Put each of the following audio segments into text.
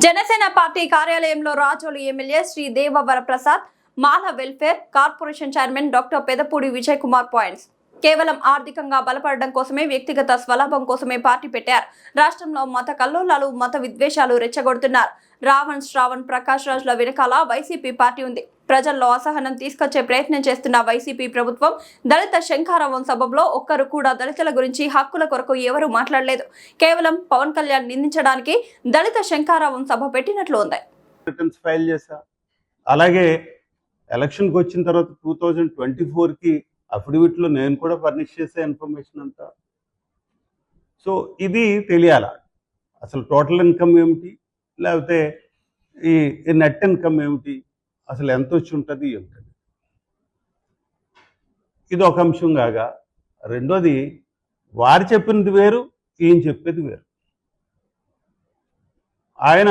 Janasena party కార్యాలయంలో Razole MLA Sri Devavara Prasad, Mala welfare corporation chairman doctor Pedapudi Vijay Kumar points. కేవలం ఆర్థికంగా బలపడడం కోసమే, వ్యక్తిగత స్వలాభం కోసమే పార్టీ పెట్టారు. రాష్ట్రంలో మత కల్లోలాలు, మత విద్వేషాలు రెచ్చగొడుతున్నారు. రావణ్, శ్రావణ్, ప్రకాష్ రాజ్ల వెనకాల వైసీపీ పార్టీ ఉంది. ప్రజల్లో అసహనం తీసుకొచ్చే ప్రయత్నం చేస్తున్న వైసీపీ ప్రభుత్వం దళిత శంఖారావం సభలో ఒక్కరు కూడా దళితుల గురించి, హక్కుల కొరకు ఎవరూ మాట్లాడలేదు. కేవలం పవన్ కళ్యాణ్ నిందించడానికి దళిత శంఖారావం సభ పెట్టినట్లు ఉంది. ఫైల్ చేశా. అలాగే ఎలక్షన్కి వచ్చిన తర్వాత 2024కి అఫిడవిట్లో నేను కూడా ఫర్నిష్ చేసే ఇన్ఫర్మేషన్ అంతా. సో ఇది తెలియాలా, అసలు టోటల్ ఇన్కమ్ ఏమిటి, లేకపోతే ఈ నెట్ ఇన్కమ్ ఏమిటి, అసలు ఎంత వచ్చి ఉంటుంది ఏమిటది. ఇది ఒక అంశం కాగా, రెండోది వారు చెప్పినది వేరు, ఈయన చెప్పేది వేరు. ఆయన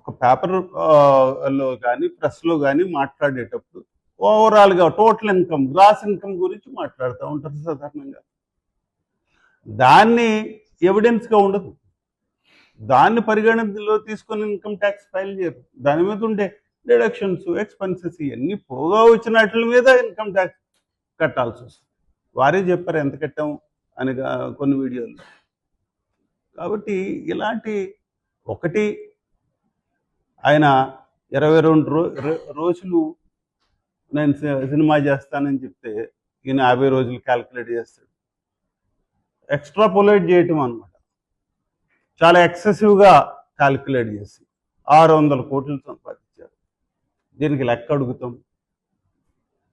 ఒక పేపర్లో కానీ ప్రెస్లో కానీ మాట్లాడేటప్పుడు ఓవరాల్గా టోటల్ ఇన్కమ్, గ్రాస్ ఇన్కమ్ గురించి మాట్లాడుతూ ఉంటారు సాధారణంగా. దాన్ని ఎవిడెన్స్గా ఉండదు, దాన్ని పరిగణనలో తీసుకొని ఇన్కమ్ ట్యాక్స్ ఫైల్ చేయరు. దాని మీద ఉండే డిడక్షన్స్, ఎక్స్పెన్సెస్ ఇవన్నీ పోగా వచ్చినట్ల మీద ఇన్కమ్ ట్యాక్స్ కట్టాల్సి వస్తుంది. వారే చెప్పారు ఎంత కట్టాము అని కొన్ని వీడియోలు. కాబట్టి ఇలాంటి ఒకటి ఆయన 22 రోజులు నేను సినిమా చేస్తానని చెప్తే ఈయన 50 రోజులు క్యాల్కులేట్ చేస్తాడు. ఎక్స్ట్రాపోలేట్ చేయటం అనమాట, చాలా ఎక్సెసివ్గా క్యాల్కులేట్ చేసి 600 కోట్లు సంపాదించారు. దీనికి లెక్క అడుగుతాం,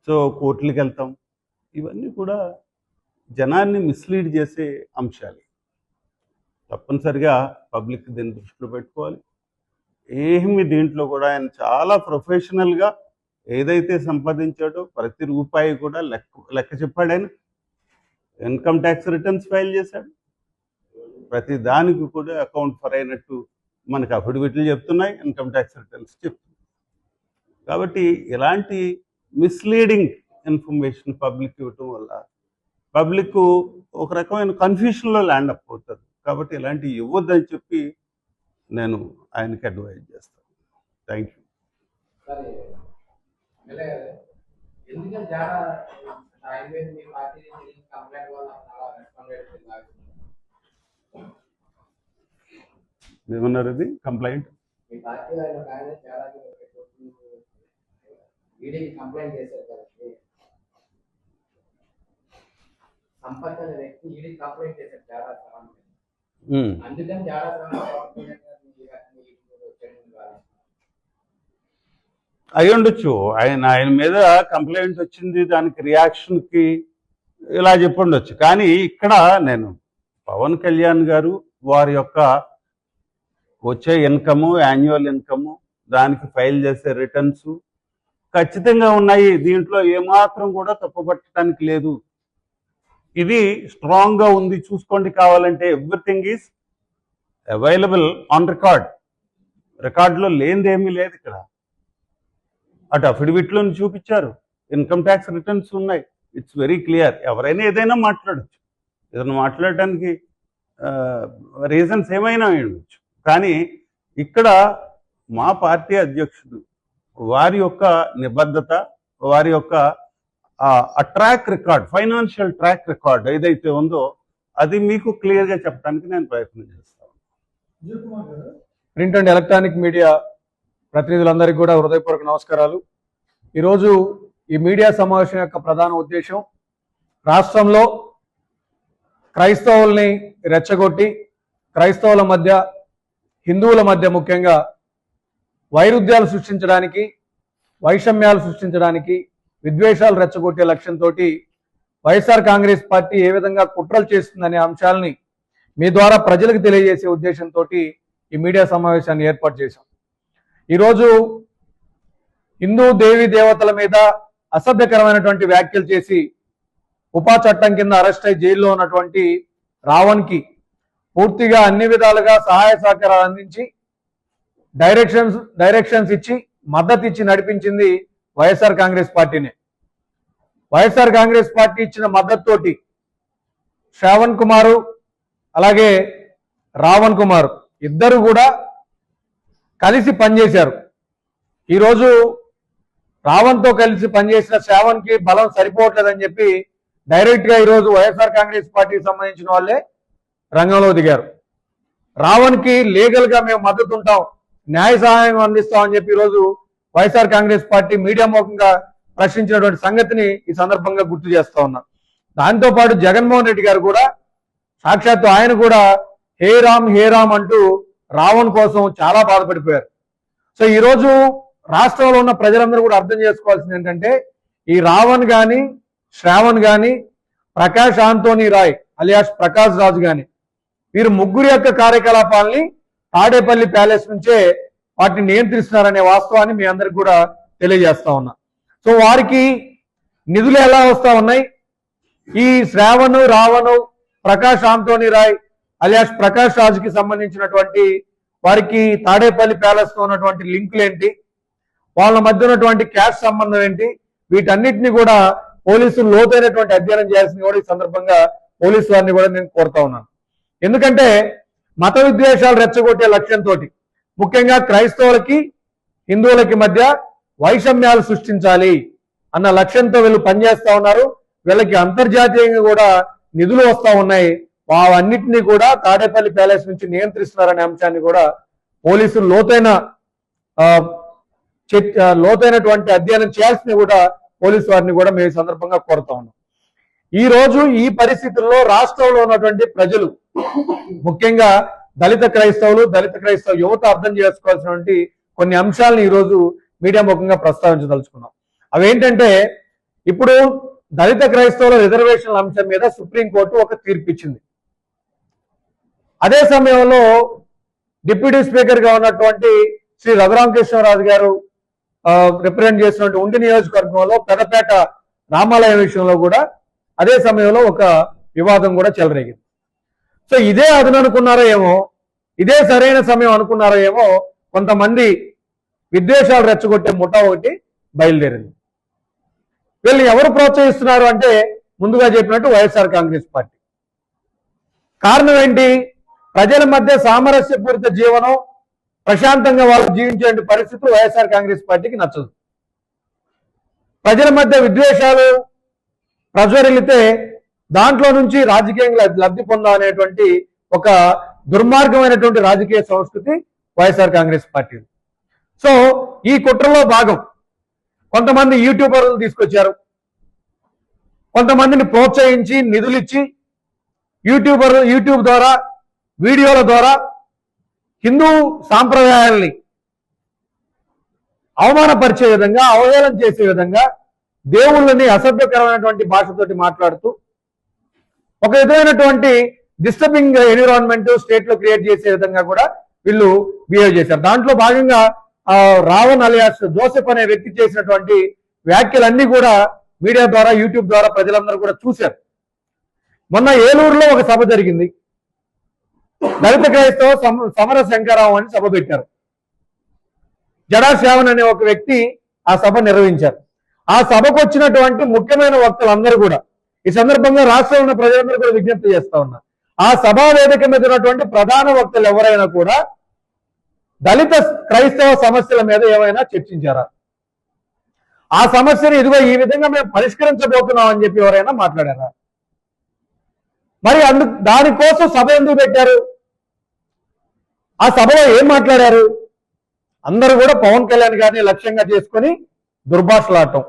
సో కోర్టులకు వెళ్తాం. ఇవన్నీ కూడా జనాన్ని మిస్లీడ్ చేసే అంశాలు. తప్పనిసరిగా పబ్లిక్ దీన్ని దృష్టిలో పెట్టుకోవాలి. ఏమి దీంట్లో కూడా ఆయన చాలా ప్రొఫెషనల్గా ఏదైతే సంపాదించాడో ప్రతి రూపాయి కూడా లెక్క చెప్పాడు. ఆయన ఇన్కమ్ ట్యాక్స్ రిటర్న్స్ ఫైల్ చేశాడు. ప్రతి దానికి కూడా అకౌంట్ ఫర్ అయినట్టు మనకు అఫిడవిట్లు చెప్తున్నాయి, ఇన్కమ్ ట్యాక్స్ రిటర్న్స్ చెప్తున్నాయి. కాబట్టి ఇలాంటి మిస్లీడింగ్ ఇన్ఫర్మేషన్ పబ్లిక్ ఇవ్వటం వల్ల పబ్లిక్ ఒక రకమైన కన్ఫ్యూషన్లో ల్యాండ్ అప్ అవుతారు. కాబట్టి ఇలాంటివి ఇవ్వద్దని చెప్పి నేను ఆయనకి అడ్వైజ్ చేస్తాను. Thank you. ఏమన్నారు? అది కంప్లైంట్ అయి ఉండొచ్చు. ఆయన మీద కంప్లైంట్ వచ్చింది, దానికి రియాక్షన్కి ఇలా చెప్పుండొచ్చు. కానీ ఇక్కడ నేను పవన్ కళ్యాణ్ గారు వారి యొక్క వచ్చే ఇన్కము, యాన్యువల్ ఇన్కము, దానికి ఫైల్ చేసే రిటర్న్స్ ఖచ్చితంగా ఉన్నాయి. దీంట్లో ఏమాత్రం కూడా తప్పుపట్టడానికి లేదు. ఇది స్ట్రాంగ్గా ఉంది, చూసుకోండి కావాలంటే. Everything is available on record. రికార్డులో లేనిదేమీ లేదు ఇక్కడ. అటు అఫిడవిట్లో చూపించారు, ఇన్కమ్ ట్యాక్స్ రిటర్న్స్ ఉన్నాయి. It's very clear. ఎవరైనా ఏదైనా మాట్లాడచ్చు, ఏదైనా మాట్లాడటానికి రీజన్స్ ఏమైనా ఉండొచ్చు. కానీ ఇక్కడ మా పార్టీ అధ్యక్షుడు వారి యొక్క నిబద్ధత, వారి యొక్క track record, financial track record ఏదైతే ఉందో అది మీకు క్లియర్గా చెప్పడానికి నేను ప్రయత్నం చేస్తాను. ప్రింట్ అండ్ ఎలక్ట్రానిక్ మీడియా ప్రతినిధులందరికీ కూడా హృదయపూర్వక నమస్కారాలు. ఈరోజు ఈ మీడియా సమావేశం యొక్క ప్రధాన ఉద్దేశం రాష్ట్రంలో క్రైస్తవుల్ని రెచ్చగొట్టి, క్రైస్తవుల మధ్య, హిందువుల మధ్య ముఖ్యంగా వైరుధ్యాలు సృష్టించడానికి, వైషమ్యాలు సృష్టించడానికి, విద్వేషాలు రెచ్చగొట్టే లక్ష్యంతో వైఎస్ఆర్ కాంగ్రెస్ పార్టీ ఏ విధంగా కుట్రలు చేస్తుందనే అంశాలని మీ ద్వారా ప్రజలకు తెలియజేసే ఉద్దేశంతో ఈ మీడియా సమావేశాన్ని ఏర్పాటు చేశాం. ఈరోజు హిందూ దేవీ దేవతల మీద అసభ్యకరమైనటువంటి వ్యాఖ్యలు చేసి ఉపా చట్టం కింద అరెస్ట్ అయి జైల్లో ఉన్నటువంటి రావణ్కి పూర్తిగా అన్ని విధాలుగా సహాయ సహకారాలు అందించి డైరెక్షన్స్ ఇచ్చి మద్దతు ఇచ్చి నడిపించింది వైఎస్ఆర్ కాంగ్రెస్ పార్టీనే. వైఎస్ఆర్ కాంగ్రెస్ పార్టీ ఇచ్చిన మద్దతుతోటి శ్రావణ్ కుమారు అలాగే రావణ్ కుమార్ ఇద్దరు కూడా కలిసి పనిచేశారు. ఈరోజు రావణ్తో కలిసి పనిచేసిన శ్రావణ్కి బలం సరిపోవట్లేదని చెప్పి డైరెక్ట్ గా ఈరోజు వైఎస్ఆర్ కాంగ్రెస్ పార్టీకి సంబంధించిన వాళ్ళే రంగంలో దిగారు. రావణ్కి లీగల్ గా మేము మద్దతు ఉంటాం, న్యాయ సహాయం అందిస్తామని చెప్పి ఈరోజు వైఎస్ఆర్ కాంగ్రెస్ పార్టీ మీడియా ముఖంగా ప్రశ్నించినటువంటి సంగతిని ఈ సందర్భంగా గుర్తు చేస్తా ఉన్నా. దాంతో పాటు జగన్మోహన్ రెడ్డి గారు కూడా సాక్షాత్తు ఆయన కూడా హే రామ్ అంటూ రావణ్ కోసం చాలా బాధపడిపోయారు. సో ఈరోజు రాష్ట్రంలో ఉన్న ప్రజలందరూ కూడా అర్థం చేసుకోవాల్సింది ఏంటంటే ఈ రావణ్ గాని శ్రావణ్ గాని ప్రకాష్ ఆంటోనీ రాయ్ అలియాస్ ప్రకాష్ రాజు గాని వీరు ముగ్గురు యొక్క కార్యకలాపాలని తాడేపల్లి ప్యాలెస్ నుంచే వాటిని నియంత్రిస్తున్నారనే వాస్తవాన్ని మీ అందరికి కూడా తెలియజేస్తా ఉన్నా. సో వారికి నిధులు ఎలా వస్తా ఉన్నాయి, ఈ శ్రావణ్ రావణ్ ప్రకాష్ ఆంటోనీ రాయ్ అలియాస్ ప్రకాష్ రాజుకి సంబంధించినటువంటి వారికి తాడేపల్లి ప్యాలెస్ తో ఉన్నటువంటి లింకులు ఏంటి, వాళ్ళ మధ్య ఉన్నటువంటి క్యాష్ సంబంధం ఏంటి, వీటన్నిటిని కూడా పోలీసులు లోతైనటువంటి అధ్యయనం చేయాల్సింది కూడా ఈ సందర్భంగా పోలీసు వారిని కూడా నేను కోరుతా ఉన్నాను. ఎందుకంటే మత విద్వేషాలు రెచ్చగొట్టే లక్ష్యంతో ముఖ్యంగా క్రైస్తవులకి హిందువులకి మధ్య వైషమ్యాలు సృష్టించాలి అన్న లక్ష్యంతో వీళ్ళు పనిచేస్తా ఉన్నారు. వీళ్ళకి అంతర్జాతీయంగా కూడా నిధులు వస్తా ఉన్నాయి. అవన్నిటినీ కూడా తాడేపల్లి ప్యాలెస్ నుంచి నియంత్రిస్తున్నారనే అంశాన్ని కూడా పోలీసులు లోతైనటువంటి అధ్యయనం చేయాల్సింది కూడా పోలీసు వారిని కూడా మేము ఈ సందర్భంగా కోరుతా ఉన్నాం. ఈ రోజు ఈ పరిస్థితుల్లో రాష్ట్రంలో ఉన్నటువంటి ప్రజలు ముఖ్యంగా దళిత క్రైస్తవ యువత అర్థం చేసుకోవాల్సినటువంటి కొన్ని అంశాలను ఈ రోజు మీడియా ముఖంగా ప్రస్తావించదలుచుకున్నాం. అవేంటంటే ఇప్పుడు దళిత క్రైస్తవుల రిజర్వేషన్ల అంశం మీద సుప్రీంకోర్టు ఒక తీర్పు ఇచ్చింది. అదే సమయంలో డిప్యూటీ స్పీకర్ గా ఉన్నటువంటి శ్రీ రఘురామకృష్ణరాజు గారు రిప్రజెంట్ చేసినటువంటి ఉండి నియోజకవర్గంలో పెదపేట రామాలయం విషయంలో కూడా అదే సమయంలో ఒక వివాదం కూడా చెలరేగింది. సో ఇదే అదును అనుకున్నారో ఏమో, ఇదే సరైన సమయం అనుకున్నారో ఏమో, కొంతమంది విద్వేషాలు రెచ్చగొట్టే ముఠా ఒకటి బయలుదేరింది. వీళ్ళు ఎవరు ప్రోత్సహిస్తున్నారు అంటే ముందుగా చెప్పినట్టు వైఎస్ఆర్ కాంగ్రెస్ పార్టీ. కారణం ఏంటి? ప్రజల మధ్య సామరస్యపూరిత జీవనం, ప్రశాంతంగా వాళ్ళు జీవించే పరిస్థితులు వైఎస్ఆర్ కాంగ్రెస్ పార్టీకి నచ్చదు. ప్రజల మధ్య విద్వేషాలు ప్రజ్వరిల్లితే దాంట్లో నుంచి రాజకీయంగా లబ్ధి పొందాలనేటువంటి ఒక దుర్మార్గమైనటువంటి రాజకీయ సంస్కృతి వైఎస్ఆర్ కాంగ్రెస్ పార్టీ. సో ఈ కుట్రలో భాగం కొంతమంది యూట్యూబర్లు తీసుకొచ్చారు, కొంతమందిని ప్రోత్సహించి నిధులిచ్చి యూట్యూబ్ ద్వారా వీడియోల ద్వారా హిందూ సాంప్రదాయాల్ని అవమానపరిచే విధంగా, అవహేళన చేసే విధంగా, దేవుళ్ళని అసభ్యకరమైనటువంటి భాషతోటి మాట్లాడుతూ ఒక విధమైనటువంటి డిస్టర్బింగ్ ఎన్విరాన్మెంట్ స్టేట్ లో క్రియేట్ చేసే విధంగా కూడా వీళ్ళు బిహేవ్ చేశారు. దాంట్లో భాగంగా రావణ్ అలియాస్ జోసెఫ్ అనే వ్యక్తి చేసినటువంటి వ్యాఖ్యలన్నీ కూడా మీడియా ద్వారా యూట్యూబ్ ద్వారా ప్రజలందరూ కూడా చూశారు. మొన్న ఏలూరులో ఒక సభ జరిగింది. దళిత క్రైస్తవ సమర శంకరరావు అని సభ పెట్టారు. జడా శ్రావణ్ అనే ఒక వ్యక్తి ఆ సభ నిర్వహించారు. ఆ సభకు వచ్చినటువంటి ముఖ్యమైన వక్తలందరూ కూడా ఈ సందర్భంగా రాష్ట్రంలో ఉన్న ప్రజలందరూ కూడా విజ్ఞప్తి చేస్తా ఉన్నారు. ఆ సభా వేదిక మీద ఉన్నటువంటి ప్రధాన వక్తలు ఎవరైనా కూడా దళిత క్రైస్తవ సమస్యల మీద ఏమైనా చర్చించారా? ఆ సమస్యను ఇదిగో ఈ విధంగా మేము పరిష్కరించబోతున్నాం అని చెప్పి ఎవరైనా మాట్లాడారా? మరి దానికోసం సభ ఎందుకు పెట్టారు? ఆ సభలో ఏం మాట్లాడారు? అందరూ కూడా పవన్ కళ్యాణ్ గారిని లక్ష్యంగా చేసుకొని దుర్భాషలాడటం,